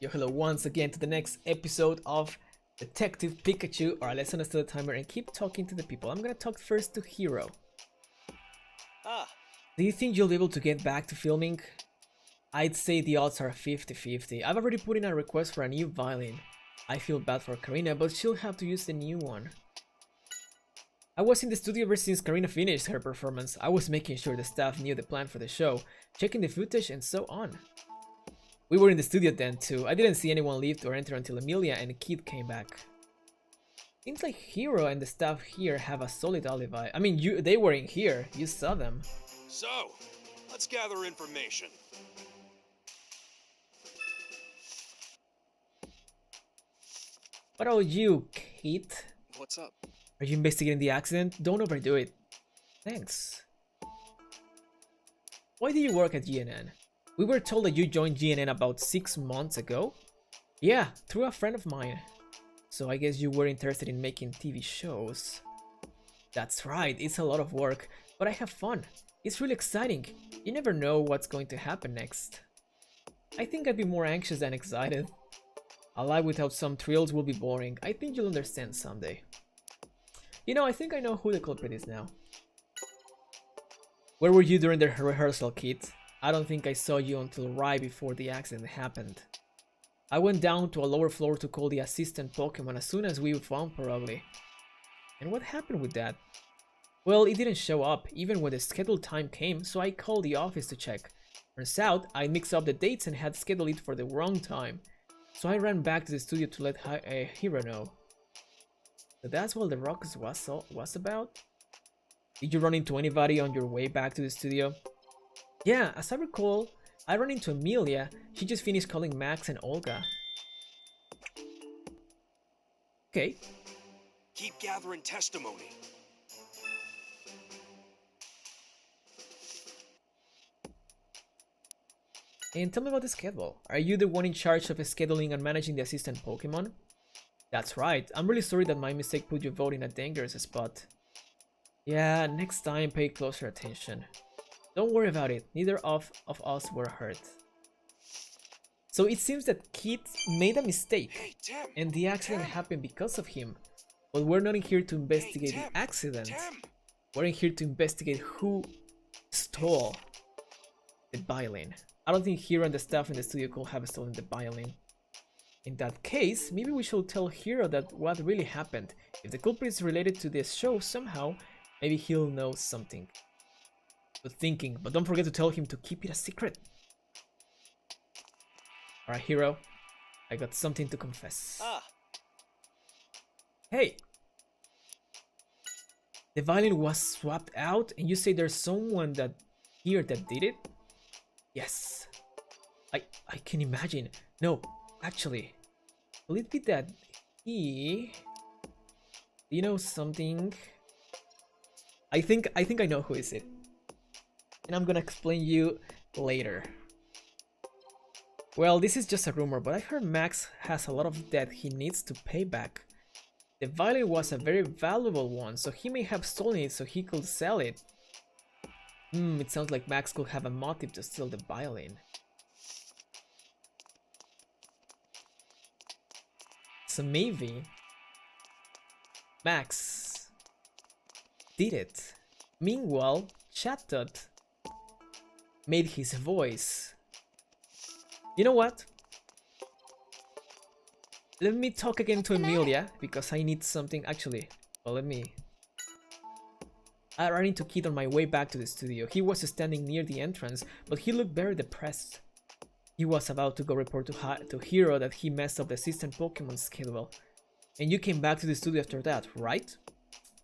Yo, hello once again to the next episode of Detective Pikachu. Alright, let's set the timer and keep talking to the people. I'm gonna talk first to Hero. Do you think you'll be able to get back to filming? I'd say the odds are 50-50. I've already put in a request for a new violin. I feel bad for Karina, but she'll have to use the new one. I was in the studio ever since Karina finished her performance. I was making sure the staff knew the plan for the show, checking the footage and so on. We were in the studio then too. I didn't see anyone leave or enter until Amelia and Kid came back. Seems like Hero and the staff here have a solid alibi. I mean, they were in here. You saw them. So, let's gather information. What about you, Kid? What's up? Are you investigating the accident? Don't overdo it. Thanks. Why do you work at GNN? We were told that you joined GNN about 6 months ago? Yeah, through a friend of mine. So I guess you were interested in making TV shows. That's right, it's a lot of work, but I have fun. It's really exciting. You never know what's going to happen next. I think I'd be more anxious than excited. A life without some thrills will be boring. I think you'll understand someday. You know, I think I know who the culprit is now. Where were you during the rehearsal, Kid? I don't think I saw you until right before the accident happened. I went down to a lower floor to call the assistant Pokemon as soon as we found probably. And what happened with that? Well, it didn't show up even when the scheduled time came, so I called the office to check. Turns out I mixed up the dates and had scheduled it for the wrong time. So I ran back to the studio to let Hiro know. So that's what the ruckus was about? Did you run into anybody on your way back to the studio? Yeah, as I recall, I ran into Amelia. She just finished calling Max and Olga. Okay. Keep gathering testimony. And tell me about the schedule. Are you the one in charge of scheduling and managing the assistant Pokemon? That's right. I'm really sorry that my mistake put your vote in a dangerous spot. Yeah, next time pay closer attention. Don't worry about it. Neither of us were hurt. So it seems that Kid made a mistake, Hey, Tim! and the accident Tim! happened because of him. But we're not in here to investigate Hey, Tim! the accident. Tim! We're in here to investigate who stole the violin. I don't think Hero and the staff in the studio could have stolen the violin. In that case, maybe we should tell Hero that what really happened. If the culprit is related to this show somehow, maybe he'll know something. Good thinking, but don't forget to tell him to keep it a secret. Alright, Hero, I got something to confess. Hey! The violin was swapped out and you say there's someone here that did it? Yes. I can imagine. No, actually. Will it be that he... Do you know something? I think I know who is it. And I'm gonna explain you later. Well, this is just a rumor, but I heard Max has a lot of debt he needs to pay back. The violin was a very valuable one, so he may have stolen it so he could sell it. It sounds like Max could have a motive to steal the violin. So maybe Max did it. Meanwhile, Chatot made his voice. You know what? Let me talk again to Amelia because I need something. Actually, well, I ran into Kid on my way back to the studio. He was standing near the entrance, but he looked very depressed. He was about to go report to Hero that he messed up the assistant Pokemon schedule. And you came back to the studio after that, right?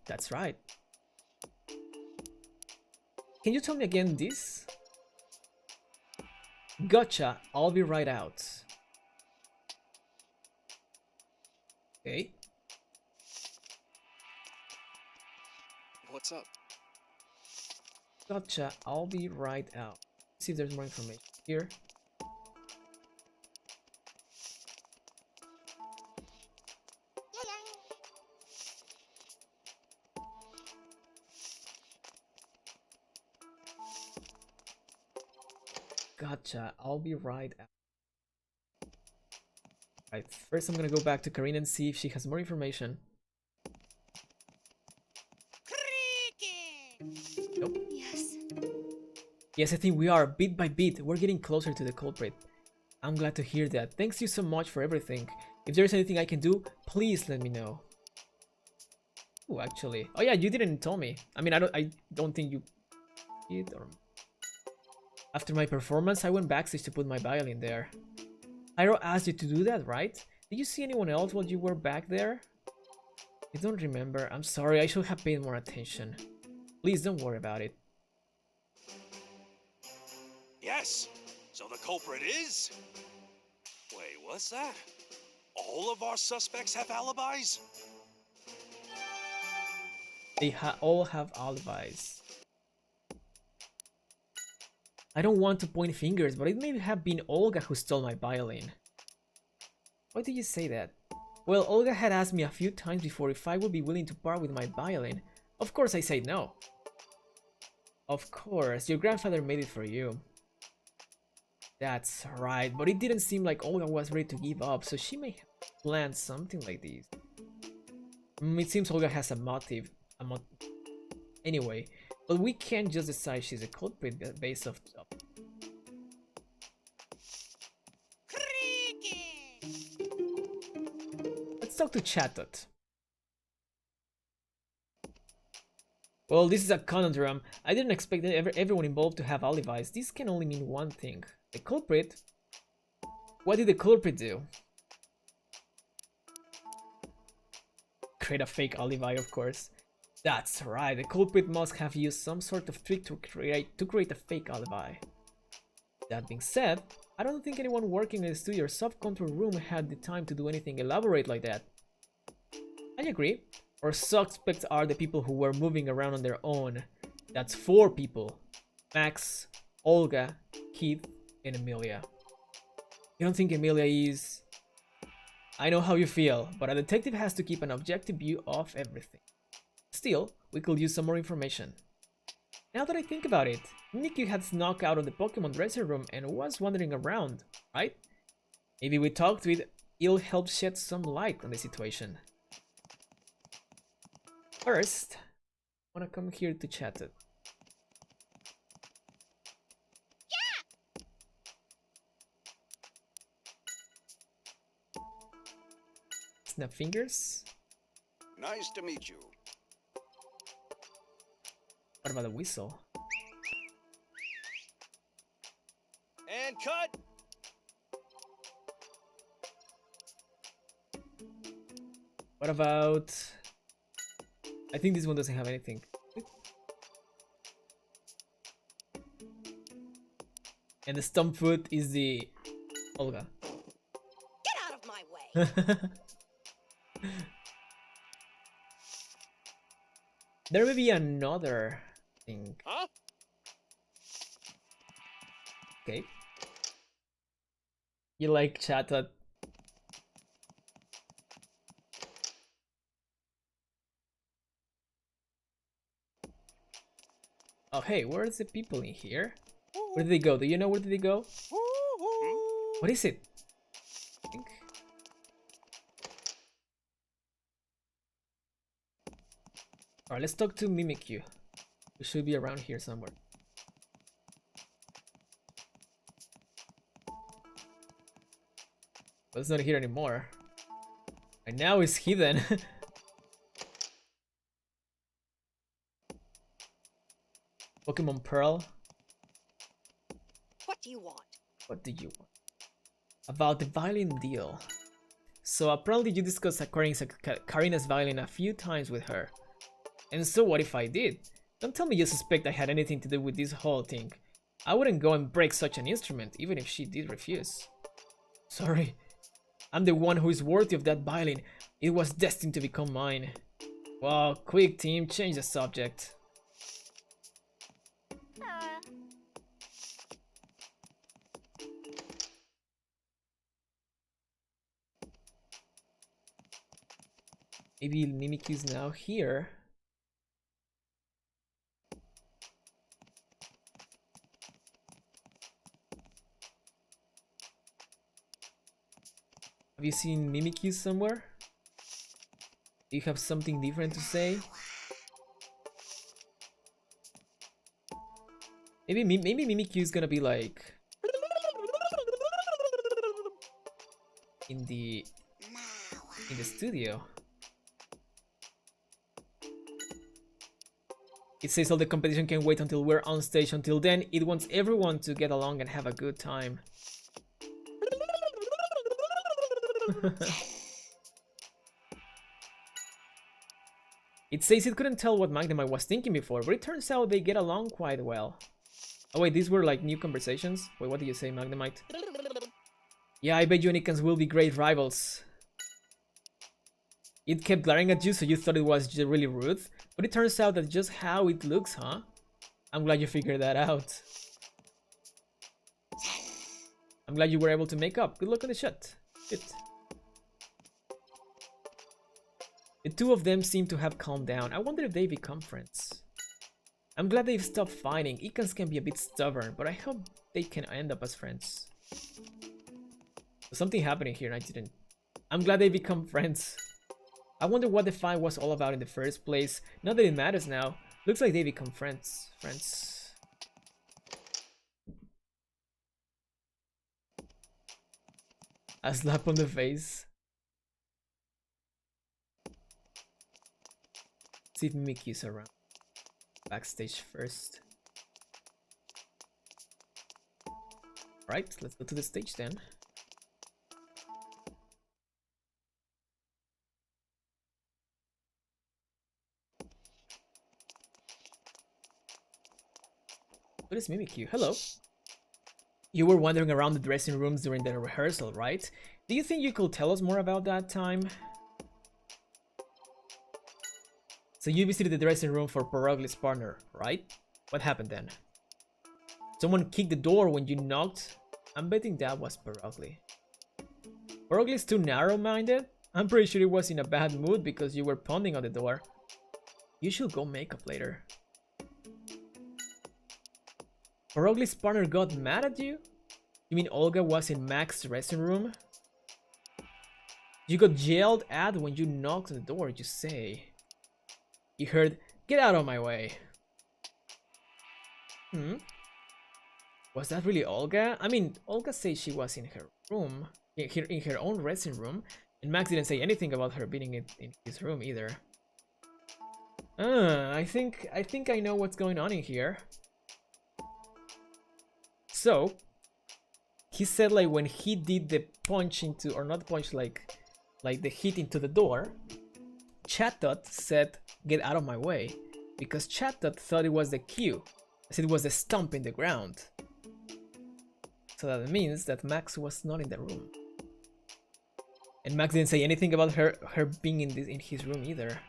That's right. Can you tell me again this? Gotcha, I'll be right out. Okay. What's up? Gotcha, I'll be right out. Let's see if there's more information here. Gotcha, I'll be right out. Right, first I'm gonna go back to Karina and see if she has more information. Nope. Yes. Yes, I think we are, bit by bit. We're getting closer to the culprit. I'm glad to hear that. Thanks you so much for everything. If there's anything I can do, please let me know. Oh, actually. Oh yeah, you didn't tell me. I mean, I don't think you did. Or... After my performance, I went backstage to put my violin there. Hyro asked you to do that, right? Did you see anyone else while you were back there? I don't remember. I'm sorry, I should have paid more attention. Please don't worry about it. Yes. So the culprit is... Wait, what's that? All of our suspects have alibis? They all have alibis. I don't want to point fingers, but it may have been Olga who stole my violin. Why did you say that? Well, Olga had asked me a few times before if I would be willing to part with my violin. Of course I said no. Of course, your grandfather made it for you. That's right, but it didn't seem like Olga was ready to give up, so she may have planned something like this. It seems Olga has a motive. Anyway, but we can't just decide she's a culprit based off. Let's talk to Chatot. Well, this is a conundrum. I didn't expect everyone involved to have alibis. This can only mean one thing. The culprit? What did the culprit do? Create a fake alibi, of course. That's right, the culprit must have used some sort of trick to create a fake alibi. That being said, I don't think anyone working in the studio or sub-control room had the time to do anything elaborate like that. I agree. Our suspects are the people who were moving around on their own. That's 4 people. Max, Olga, Keith, and Emilia. You don't think Emilia is... I know how you feel, but a detective has to keep an objective view of everything. Still, we could use some more information. Now that I think about it, Nikki had snuck out of the Pokemon dressing room and was wandering around, right? Maybe we talked with it'll help shed some light on the situation. First, I wanna come here to chat it. Snap fingers. Nice to meet you. What about the whistle? And cut! What about... I think this one doesn't have anything. And the stump foot is the Olga. Get out of my way. There may be another thing. Huh? Okay. You like Chatot? Oh hey, where's the people in here? Where did they go? Do you know where did they go? What is it? I think. Alright, let's talk to Mimikyu. We should be around here somewhere. But it's not here anymore. And now it's hidden. Pokemon Pearl. What do you want? What do you want? About the violin deal. So apparently you discussed acquiring Karina's violin a few times with her. And so what if I did? Don't tell me you suspect I had anything to do with this whole thing. I wouldn't go and break such an instrument, even if she did refuse. Sorry. I'm the one who is worthy of that violin. It was destined to become mine. Wow, quick team, change the subject. Maybe Mimikyu's now here. Have you seen Mimikyu somewhere? Do you have something different to say? Maybe Mimikyu is gonna be like in the studio. It says all the competition can wait until we're on stage. Until then, it wants everyone to get along and have a good time. It says it couldn't tell what Magnemite was thinking before, but it turns out they get along quite well. Oh wait, these were like new conversations? Wait, what did you say, Magnemite? Yeah, I bet you and Ikans will be great rivals. It kept glaring at you, so you thought it was just really rude, but it turns out that's just how it looks, huh? I'm glad you figured that out. I'm glad you were able to make up. Good luck on the shot. Shit. The two of them seem to have calmed down. I wonder if they become friends. I'm glad they've stopped fighting. Ikans can be a bit stubborn, but I hope they can end up as friends. There's something happening here and I didn't. I'm glad they become friends. I wonder what the fight was all about in the first place. Not that it matters now. Looks like they become friends. A slap on the face. See if Mickey's around. Backstage first. Alright, let's go to the stage then. What is Mimikyu? Hello. You were wandering around the dressing rooms during the rehearsal, right? Do you think you could tell us more about that time? So you visited the dressing room for Parogli's partner, right? What happened then? Someone kicked the door when you knocked? I'm betting that was Parogli. Parogli's too narrow-minded? I'm pretty sure he was in a bad mood because you were pounding on the door. You should go make up later. Parogli's partner got mad at you? You mean Olga was in Max's dressing room? You got yelled at when you knocked on the door, you say. You heard, "Get out of my way." Was that really Olga? I mean, Olga says she was in her room, in her own dressing room, and Max didn't say anything about her being in his room either. I think I know what's going on in here. So, he said like when he did the punch into, or not punch, like the hit into the door, Chatot said, "Get out of my way," because Chatot thought it was the cue, as it was the stomp in the ground. So that means that Max was not in the room. And Max didn't say anything about her being in his room either.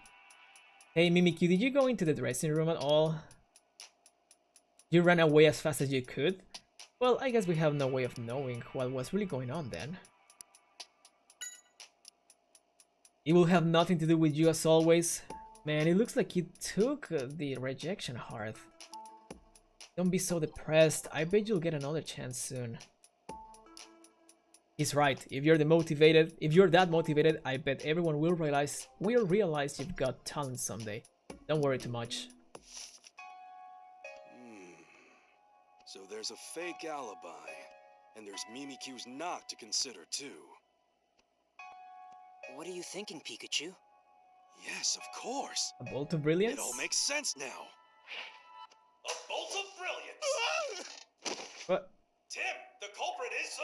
Hey Mimikyu, did you go into the dressing room at all? You ran away as fast as you could? Well, I guess we have no way of knowing what was really going on then. It will have nothing to do with you as always. Man, it looks like you took the rejection hard. Don't be so depressed. I bet you'll get another chance soon. He's right. If you're that motivated, I bet everyone will realize you've got talent someday. Don't worry too much. So there's a fake alibi, and there's Mimikyu's knock to consider too. What are you thinking, Pikachu? Yes, of course. A bolt of brilliance? It all makes sense now. A bolt of brilliance! What? Tim, the culprit is...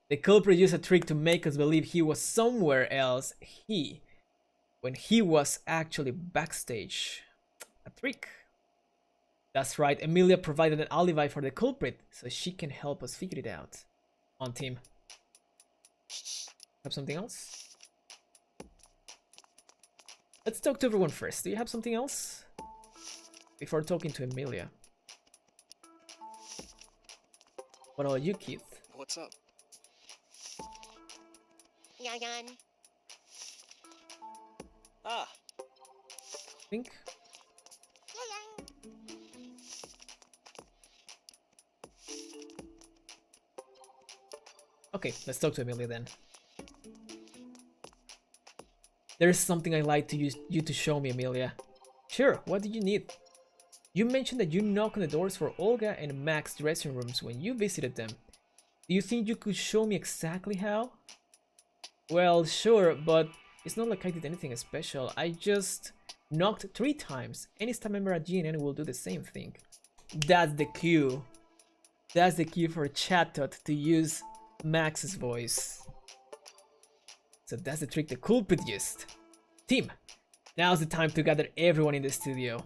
The culprit used a trick to make us believe he was somewhere else, when he was actually backstage. A trick. That's right, Emilia provided an alibi for the culprit, so she can help us figure it out. On team. Have something else? Let's talk to everyone first. Do you have something else? Before talking to Emilia. What about you, Keith? What's up? Yan. Ah, Think? Okay, let's talk to Amelia then. There's something I'd like to use you to show me, Amelia. Sure, what do you need? You mentioned that you knock on the doors for Olga and Mac's dressing rooms when you visited them. Do you think you could show me exactly how? Well, sure, but it's not like I did anything special. I just knocked 3 times. Any staff member at GNN will do the same thing. That's the cue. That's the cue for Chatot to use Max's voice. So that's the trick the culprit used. Team, now's the time to gather everyone in the studio.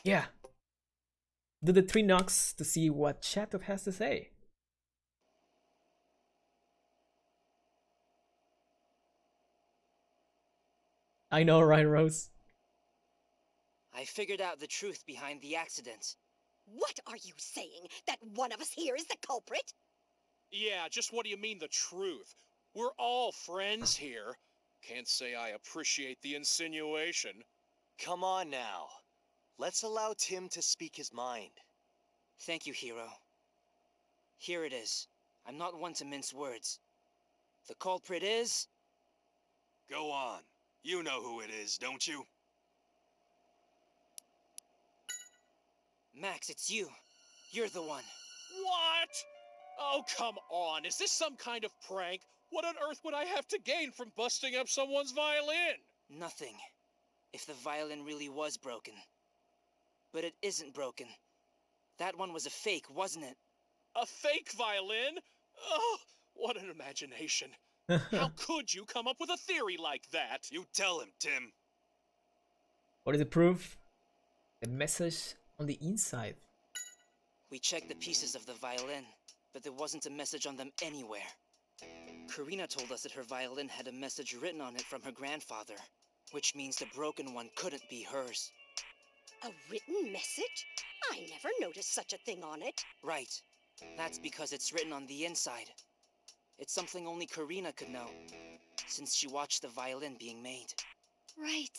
Yeah. Do the 3 knocks to see what Chatot has to say. I know, right, Rose? I figured out the truth behind the accident. What are you saying? That one of us here is the culprit? Yeah, just what do you mean the truth? We're all friends here. Can't say I appreciate the insinuation. Come on now. Let's allow Tim to speak his mind. Thank you, Hero. Here it is. I'm not one to mince words. The culprit is... Go on. You know who it is, don't you? Max, it's you. You're the one. What? Oh, come on. Is this some kind of prank? What on earth would I have to gain from busting up someone's violin? Nothing. If the violin really was broken. But it isn't broken. That one was a fake, wasn't it? A fake violin? Oh, what an imagination. How could you come up with a theory like that? You tell him, Tim. What is the proof? The message on the inside. We checked the pieces of the violin, but there wasn't a message on them anywhere. Karina told us that her violin had a message written on it from her grandfather, which means the broken one couldn't be hers. A written message? I never noticed such a thing on it. Right. That's because it's written on the inside. It's something only Karina could know, since she watched the violin being made. Right.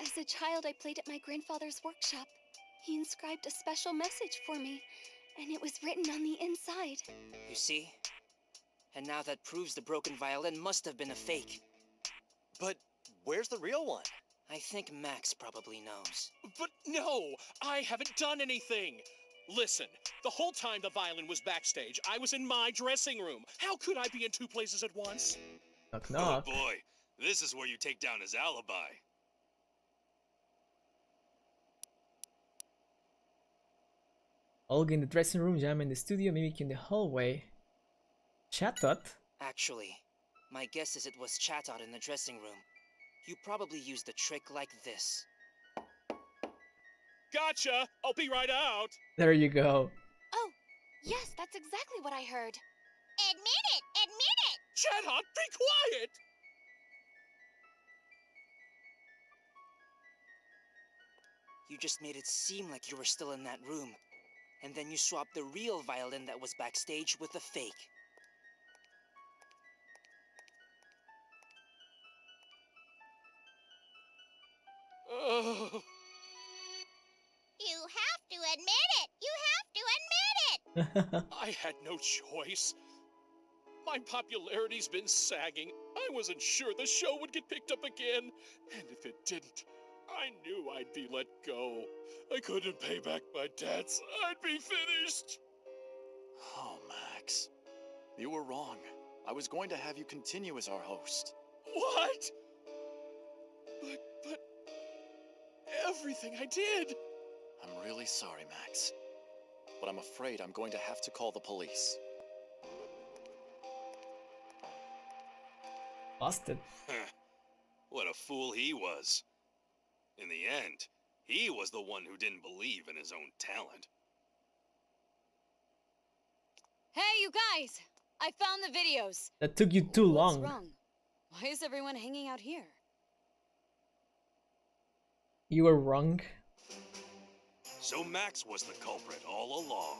As a child, I played at my grandfather's workshop. He inscribed a special message for me, and it was written on the inside. You see? And now that proves the broken violin must have been a fake. But where's the real one? I think Max probably knows. But no, I haven't done anything. Listen, the whole time the violin was backstage, I was in my dressing room. How could I be in 2 places at once? Knock knock. Oh boy, this is where you take down his alibi. Olga in the dressing room, Jam in the studio, Mimic in the hallway. Chatot? Actually, my guess is it was Chatot in the dressing room. You probably used a trick like this. Gotcha! I'll be right out! There you go. Oh, yes, that's exactly what I heard. Admit it! Admit it! Chatot, be quiet! You just made it seem like you were still in that room. And then you swapped the real violin that was backstage with the fake. Oh, You have to admit it! You have to admit it! I had no choice. My popularity's been sagging. I wasn't sure the show would get picked up again. And if it didn't, I knew I'd be let go. I couldn't pay back my debts. I'd be finished. Oh, Max. You were wrong. I was going to have you continue as our host. What? But everything I did. I'm really sorry, Max. But I'm afraid I'm going to have to call the police. Busted. What a fool he was. In the end, he was the one who didn't believe in his own talent. Hey, you guys! I found the videos. That took you too What's long. wrong? Why is everyone hanging out here? You were wrong. So Max was the culprit all along.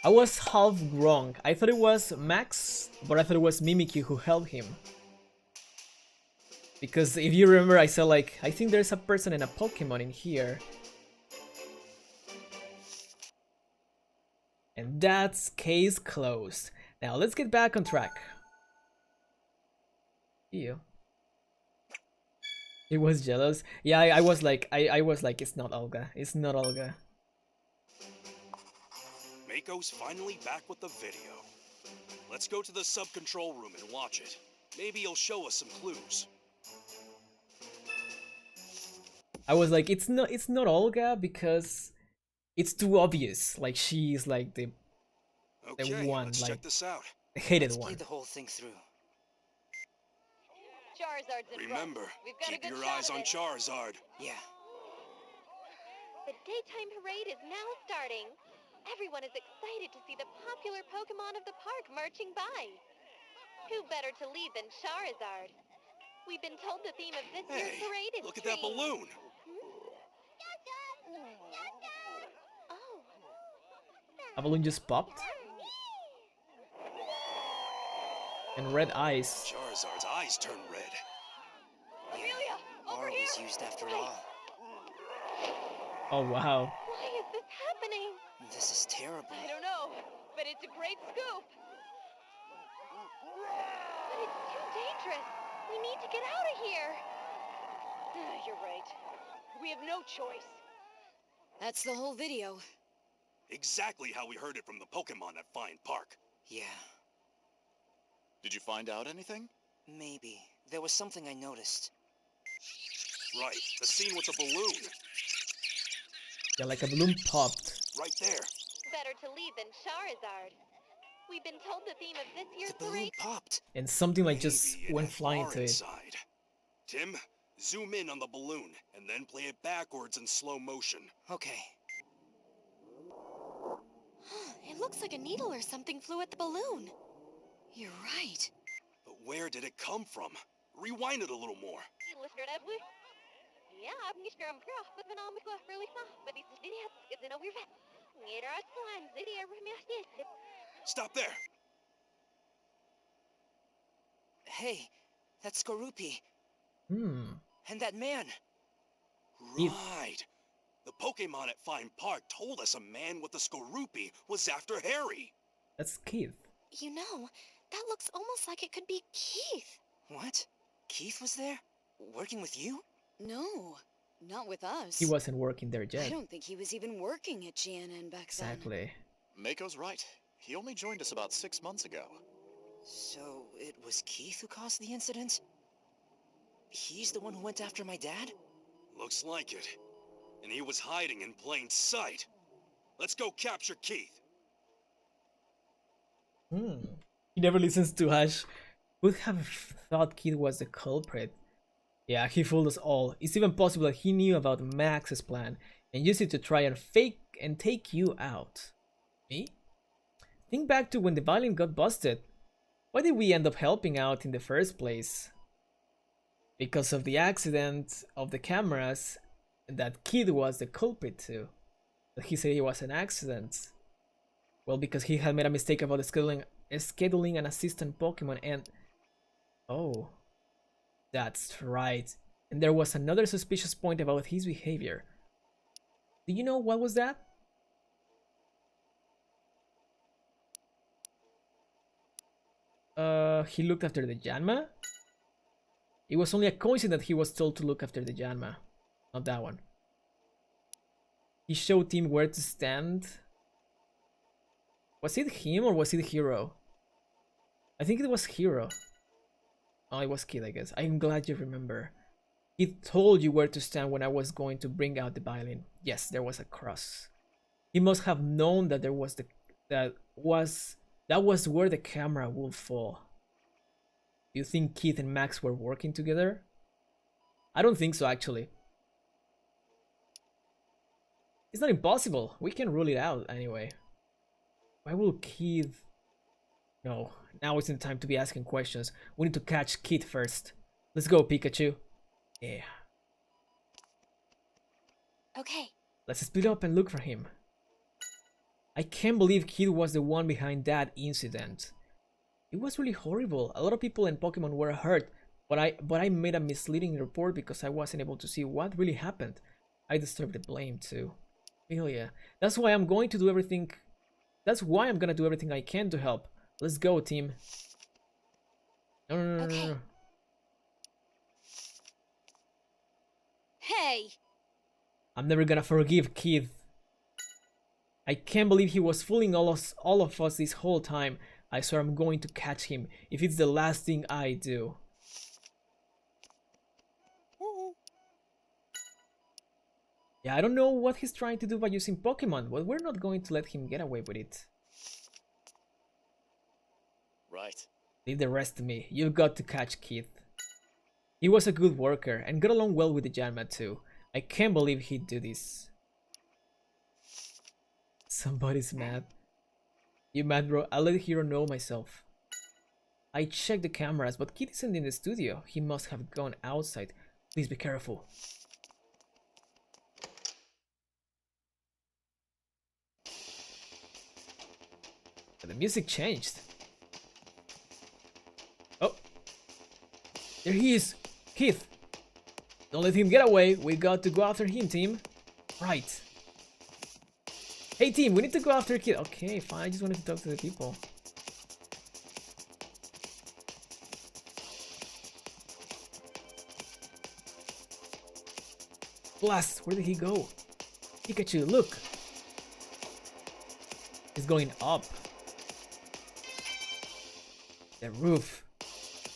I was half wrong. I thought it was Max, but I thought it was Mimikyu who helped him. Because if you remember, I said like, I think there's a person and a Pokemon in here. And That's case closed. Now let's get back on track. Ew. He was jealous. Yeah, I was like, I was like, it's not Olga. It's not Olga. Mako's finally back with the video. Let's go to the sub-control room and watch it. Maybe he'll show us some clues. I was like, it's not Olga because it's too obvious. Like she's like the one, let's like check this out. the hated Let's one. play the whole thing through. Charizard's in Remember, front. We've got a keep good your shot eyes of on it. Charizard. Yeah. The daytime parade is now starting. Everyone is excited to see the popular Pokemon of the park marching by. Who better to lead than Charizard? We've been told the theme of this year's Hey, parade is look at that trees. balloon. Oh. A balloon just popped. And red eyes. Charizard's eyes turn red. Amelia, over Aura here. was used after all. Oh wow. Why is this happening? This is terrible. I don't know, but it's a great scoop. But it's too dangerous. We need to get out of here. You're right. We have no choice. That's the whole video. Exactly how we heard it from the Pokemon at Fine Park. Yeah, Did you find out anything? maybe. There was something I noticed. Right, the scene with the balloon. Yeah, like a balloon popped. Right there. Better to lead than Charizard. We've been told the theme of this year's The balloon parade. popped. And something like just Maybe it went had flying Aura to it. inside. Tim, zoom in on the balloon and then play it backwards in slow motion. Okay. It looks like a needle or something flew at the balloon. You're right. But where did it come from? Rewind it a little more. Stop there. Hey, that's Skorupi. Hmm. And that man. If- Right. The Pokemon at Fine Park told us a man with a Skorupi was after Harry. That's Keith. You know, that looks almost like it could be Keith. What? Keith was there? Working with you? No, not with us. He wasn't working there I yet. don't think he was even working at GNN back then. Exactly. Mako's right. He only joined us about 6 months ago. So it was Keith who caused the incident? He's the one who went after my dad? Looks like it. And he was hiding in plain sight. Let's go capture Keith. Hmm. He never listens to Ash. Would have thought Keith was the culprit. Yeah, he fooled us all. It's even possible that he knew about Max's plan and used it to try and fake and take you out. Me? Think back to when the violin got busted. Why did we end up helping out in the first place? Because of the accident of the cameras that Kid was the culprit to. That he said it was an accident. Well, because he had made a mistake about scheduling an assistant Pokemon and... Oh. That's right. And there was another suspicious point about his behavior. Do you know what was that? He looked after the Janma? It was only a coincidence that he was told to look after the Janma. Not that one. He showed him where to stand. Was it him or was it Hero? I think it was Hero. Oh, it was Kid, I guess. I'm glad you remember. He told you where to stand when I was going to bring out the violin. Yes, there was a cross. He must have known that there was that was where the camera would fall. Do you think Keith and Max were working together? I don't think so, actually. It's not impossible. We can rule it out anyway. Why will Keith... No, now isn't the time to be asking questions. We need to catch Keith first. Let's go, Pikachu. Yeah. Okay. Let's split up and look for him. I can't believe Keith was the one behind that incident. It was really horrible. A lot of people in Pokemon were hurt, but I made a misleading report because I wasn't able to see what really happened. I deserve the blame too. Hell yeah. That's why I'm going to do everything That's why I'm gonna do everything I can to help. Let's go, team. No, no, no, no, no, no. Hey! I'm never gonna forgive Keith. I can't believe he was fooling all of us this whole time. I swear I'm going to catch him if it's the last thing I do. Yeah, I don't know what he's trying to do by using Pokemon, but we're not going to let him get away with it. Right. Leave the rest to me. You've got to catch Keith. He was a good worker and got along well with the Janma too. I can't believe he'd do this. Somebody's mad. You mad, bro? I'll let Hero know myself. I checked the cameras, but Keith isn't in the studio. He must have gone outside. Please be careful. The music changed. Oh, there he is. Keith. Don't let him get away. We got to go after him, team. Right. Hey, team, we need to go after Keith. Okay, fine. I just wanted to talk to the people. Blast! Where did he go? Pikachu, look! He's going up. The roof.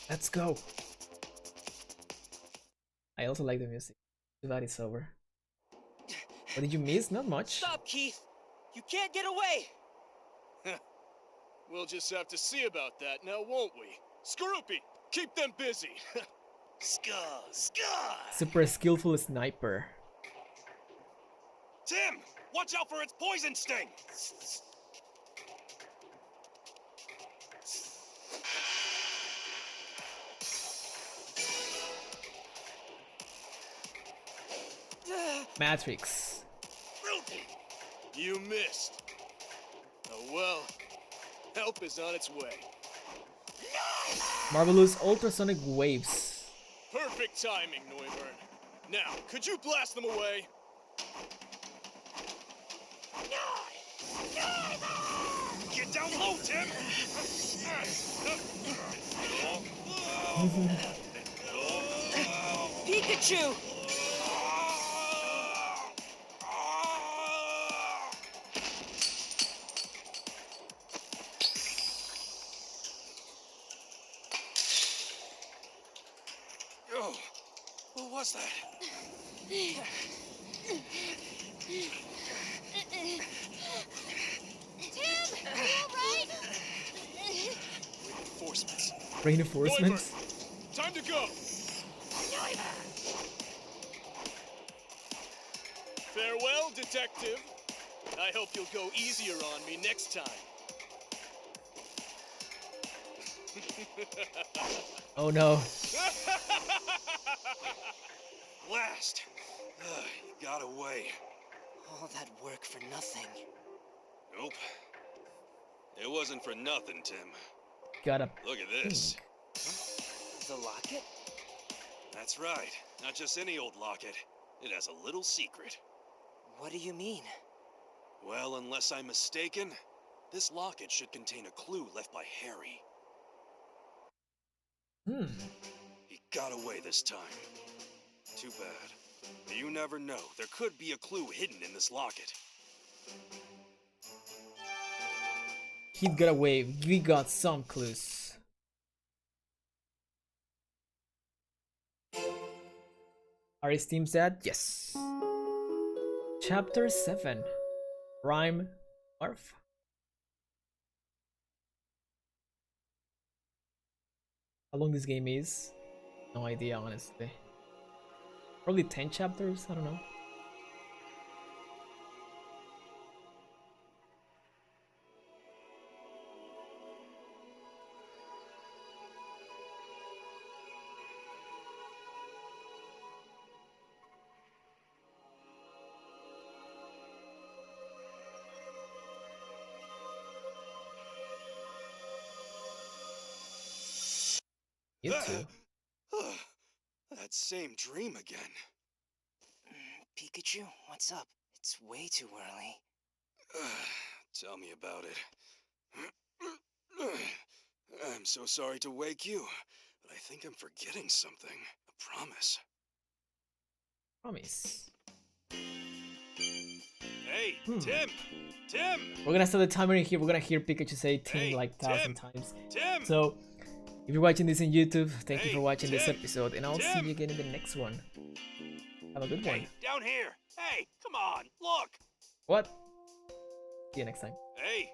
Let's go. I also like the music. Too bad it's over. What did you miss? Not much. Stop, Keith! You can't get away! We'll just have to see about that now, won't we? Skorupi, keep them busy. Ska! Super skillful sniper. Tim, watch out for its poison sting! Matrix. You missed. Oh well, help is on its way. Marvelous ultrasonic waves. Perfect timing, Neuburn. Now, could you blast them away? Get down low, Tim! Pikachu! Oh, what was that? Tim, are you alright? Reinforcements. Reinforcements? Neuburn, time to go. Farewell, detective. I hope you'll go easier on me next time. Oh no. Blast! You got away. All that work for nothing. Nope. It wasn't for nothing, Tim. Got a Look at this. The locket? That's right. Not just any old locket. It has a little secret. What do you mean? Well, unless I'm mistaken, this locket should contain a clue left by Harry. He got away this time. Too bad. You never know. There could be a clue hidden in this locket. He got away. We got some clues. Are his teams dead? Yes. Chapter 7. Rhyme Arf. How long this game is? No idea, honestly. Probably 10 chapters? I don't know. You too. That same dream again. Pikachu, what's up? It's way too early. Tell me about it. I'm so sorry to wake you, but I think I'm forgetting something. A promise. Promise. Hey, Tim! Tim! We're gonna set the timer in here. We're gonna hear Pikachu say Tim Hey, like 1,000 Tim! times. Tim! So, if you're watching this on YouTube, thank you Hey, for watching this Tim! episode, and I'll see Tim! you again in the next one. Have a good one. Hey, down here! Hey, come on, look! What? See you next time. Hey,